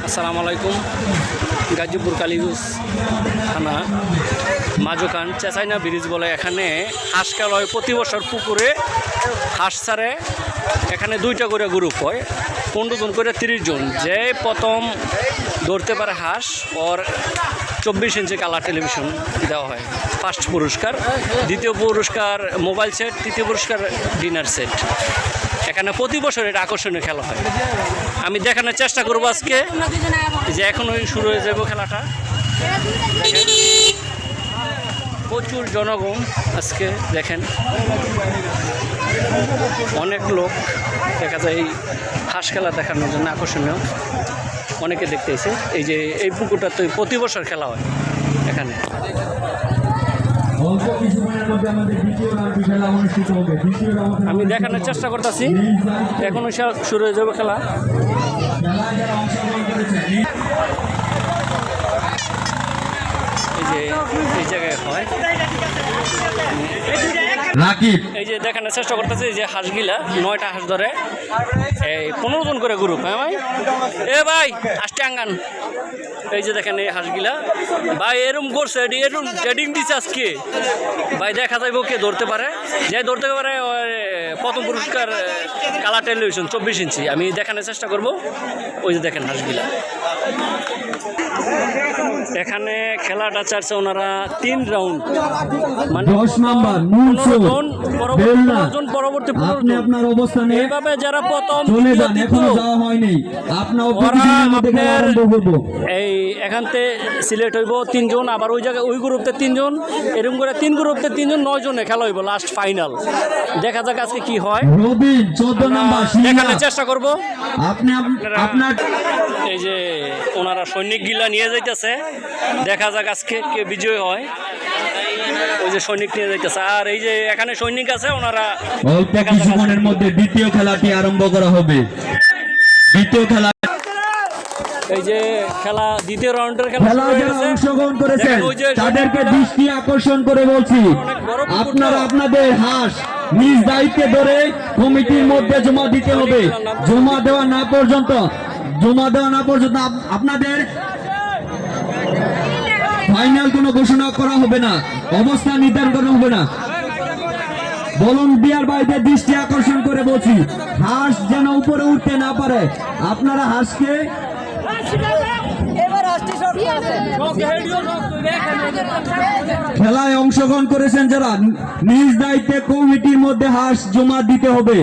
আসসালামু আলাইকুম। গাজীপুর কালীগঞ্জ থানা মাজোকান চেঁচাইনা ব্রিজ বলে এখানে হাঁস খেলা হয় প্রতি বছর। পুকুরে হাঁস ছাড়ে, এখানে 2টা করে গ্রুপ হয়, 15 জন করে 30 জন। যে প্রথম ধরতে পারে হাঁস ওর 24 ইঞ্চি কালার টেলিভিশন দেওয়া হয়। ফার্স্ট পুরস্কার, দ্বিতীয় পুরস্কার মোবাইল সেট, তৃতীয় পুরস্কার ডিনার সেট। এখানে প্রতি বছর এটা আকর্ষণীয় খেলা হয়। আমি দেখানোর চেষ্টা করবো আজকে, যে এখনই শুরু হয়ে যাবো খেলাটা। প্রচুর জনগণ আজকে দেখেন, অনেক লোক দেখা যায় এই হাঁস খেলা দেখানোর জন্য। আকর্ষণীয় অনেকে দেখতে এসে। এই যে এই পুকুরটা তো প্রতি বছর খেলা হয় এখানে। আমি দেখানোর চেষ্টা করতেছি, এখনও শুরু হয়ে যাবে খেলা। এই যে এই জায়গায় হয়, এই যে দেখানোর চেষ্টা করতেছি যে হাঁসগুলা 9টা হাঁস ধরে, এই 15 জন করে গ্রুপ। হ্যাঁ ভাই, এ ভাই আসতে আঙ্গান। এই যে দেখেন এই হাঁসগুলা ভাই এরম করছে, এরম ট্রেডিং দিচ্ছে আজকে ভাই। দেখা যাইব কে ধরতে পারে, যে ধরতে পারে প্রথম পুরস্কার কালার টেলিভিশন 24 ইঞ্চি। আমি দেখানোর চেষ্টা করব। ওই যে দেখেন হাঁসগুলা। এখানে খেলাটা চাচ্ছে ওনারা 3 রাউন্ড, মানে 10 নাম্বার 15 জন পরবর্তী 15 জন। এইভাবে যারা প্রথম এই এখানতে সিলেক্ট হইব 3 জন, আবার ওই জায়গায় ওই গ্রুপতে 3 জন, এরকম করে 3 গ্রুপতে 3 জন, 9 জনে খেলা হইব লাস্ট ফাইনাল। দেখা যাক আজকে কি হয়, দেখানোর চেষ্টা করবো। এই যে ওনারা সৈনিক গিলা নিয়ে যাইতেছে, দেখা যাক আজকে কে বিজয় হয়। ওই যে সৈনিক নিয়ে যাইতেছে, আর এই যে এখানে সৈনিক আছে, ওনারা অল্প কিছুক্ষণের মধ্যে দ্বিতীয় খেলাটি আরম্ভ করা হবে। দ্বিতীয় খেলা, এই যে খেলা দ্বিতীয় রাউন্ডের খেলা অংশগ্রহণ করেছেন তাদেরকে দৃষ্টি আকর্ষণ করে বলছি, আপনারা আপনাদের হাঁস নিজ দায়িত্বে ধরে কমিটির মধ্যে জমা দিতে হবে। জমা দেওয়া না পর্যন্ত আপনাদের ফাইনাল কোনো ঘোষণা করা হবে না, অবস্থান নির্ধারণ করা হবে না। ভলান্টিয়ার ভাইদের দৃষ্টি আকর্ষণ করে বলছি, হাঁস যেন উপরে উঠতে না পারে। আপনারা হাঁসকে খেলায় অংশগ্রহণ করেছেন যারা, নিজ দায়িত্বে কমিটির মধ্যে হাঁস জমা দিতে হবে।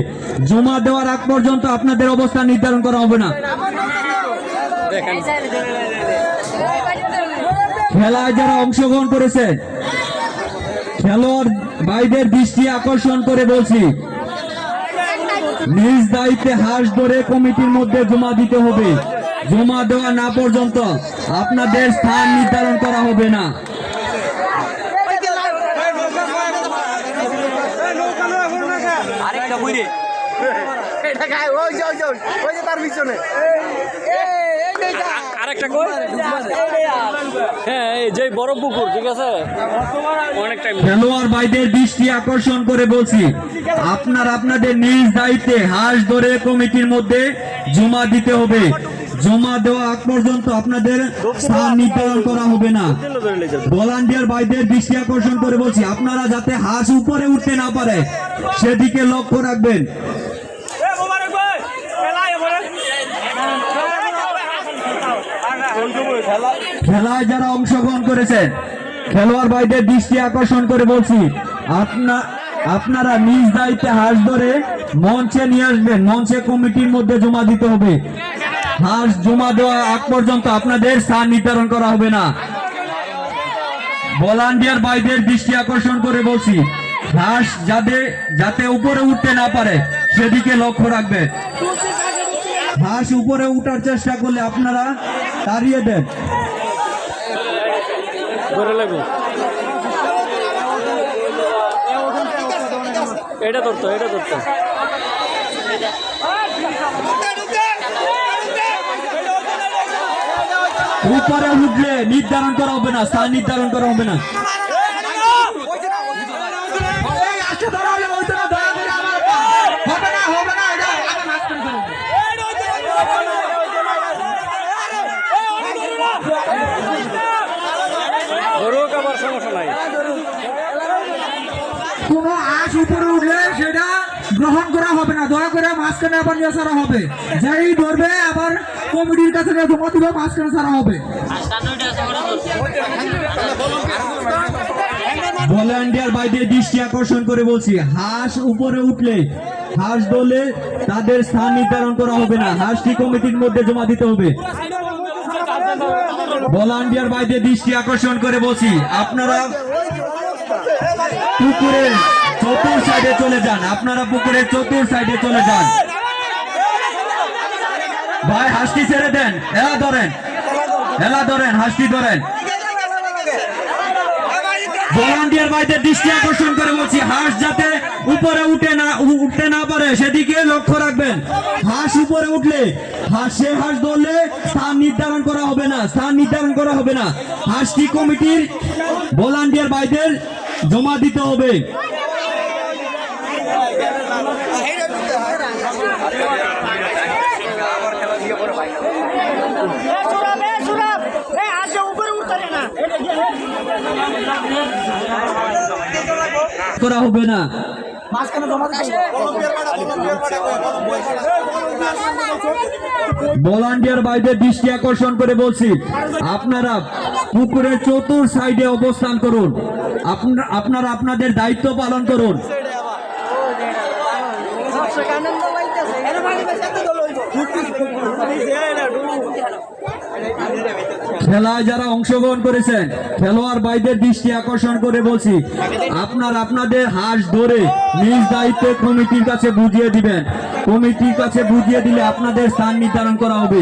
জমা দেওয়ার আগ পর্যন্ত আপনাদের অবস্থান নির্ধারণ করা হবে না। খেলায় যারা অংশগ্রহণ করেছে খেলোয়াড় ভাইদের দৃষ্টি আকর্ষণ করে বলছি, নিজ দায়িত্বে হাঁস ধরে কমিটির মধ্যে জমা দিতে হবে। জমা দেওয়া না পর্যন্ত আপনাদের স্থান নির্ধারণ করা হবে না। আরেকটা হ্যাঁ, যে বড় পুকুর, ঠিক আছে, অনেক টাইম। খেলোয়াড় ভাইদের দৃষ্টি আকর্ষণ করে বলছি, আপনারা আপনাদের নিজ দায়িত্বে হাঁস ধরে কমিটির মধ্যে জমা দিতে হবে। জমা দেওয়া আগ পর্যন্ত আপনাদের স্থান নির্ধারণ করা হবে না। ভলান্টিয়ার ভাইদের দৃষ্টি আকর্ষণ করে বলছি, আপনারা যাতে হাঁস উপরে উঠতে না পারে সেদিকে লক্ষ্য রাখবেন। খেলায় যারা অংশগ্রহণ করেছেন খেলোয়াড় ভাইদের দৃষ্টি আকর্ষণ করে বলছি, আপনারা নিজ দায়িত্বে হাঁস ধরে মঞ্চে নিয়ে আসবেন। মঞ্চে কমিটির মধ্যে জমা দিতে হবে। হাঁস জমা দেওয়া আগ পর্যন্ত আপনাদের স্থান নির্ধারণ করা হবে না। ভলান্টিয়ার ভাইদের দৃষ্টি আকর্ষণ করে বলছি, হাঁস যাতে উপরে উঠতে না পারে সেদিকে লক্ষ্য রাখবেন। হাঁস উপরে উঠার চেষ্টা করলে আপনারা তাড়িয়ে দেন। এটা ধরতো উপরে উঠলে নির্ধারণ করা হবে না, স্থান নির্ধারণ করা হবে না। ধরুক আবার সমস্যা নাই। কোনো আঁশ উপরে উঠলে সেটা গ্রহণ করা হবে না, দয়া করে মাঝখানে আবার নিয়ে ছাড়া হবে। যাই ধরবে আবার কমিটির কাছে নিয়ে জমা দিবে, মাঝখানে ছাড়া হবে। ভলান্টিয়ার ভাইদের দৃষ্টি আকর্ষণ করে বলছি, হাঁস উপরে উঠলে, হাঁস দলে তাদের স্থান নির্ধারণ করা হবে না, হাঁসটি কমিটির মধ্যে জমা দিতে হবে। ভলান্টিয়ার ভাইদের দৃষ্টি আকর্ষণ করে বলছি, আপনারা পুকুরের চতুর সাইডে চলে যান, আপনারা পুকুরের চতুর সাইডে চলে যান। ভাই হাঁসটি ছেড়ে দেন, হেলা ধরেন, হেলা ধরেন, হাঁসটি ধরেন। ভলান্টিয়ার ভাইদের দৃষ্টি আকর্ষণ করে বলছি, হাঁস যাতে উপরে উঠতে না পারে সেদিকে লক্ষ্য রাখবেন। হাঁস উপরে উঠলে সে হাঁস ধরলে স্থান নির্ধারণ করা হবে না, স্থান নির্ধারণ করা হবে না, হাঁসটি কমিটির ভলান্টিয়ার ভাইদের জমা দিতে হবে। করা হবে না। ভলান্টিয়ার ভাইদের দৃষ্টি আকর্ষণ করে বলছি, আপনারা পুকুরের চতুর সাইডে অবস্থান করুন, আপনারা আপনাদের দায়িত্ব পালন করুন। খেলায় যারা অংশগ্রহণ করেছেন খেলোয়াড় ভাইদের দৃষ্টি আকর্ষণ করে বলছি, আপনারা আপনাদের হাঁস ধরে নিজ দায়িত্বে কমিটির কাছে বুঝিয়ে দিবেন, কমিটির কাছে বুঝিয়ে দিলে আপনাদের স্থান নির্ধারণ করা হবে।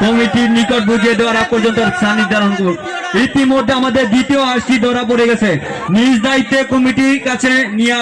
কমিটির নিকট বুঝিয়ে দেওয়ার আগ পর্যন্ত স্থান নির্ধারণ করুন। ইতিমধ্যে আমাদের দ্বিতীয় হাঁসটি ধরা পড়ে গেছে, নিজ দায়িত্বে কমিটির কাছে নিয়ে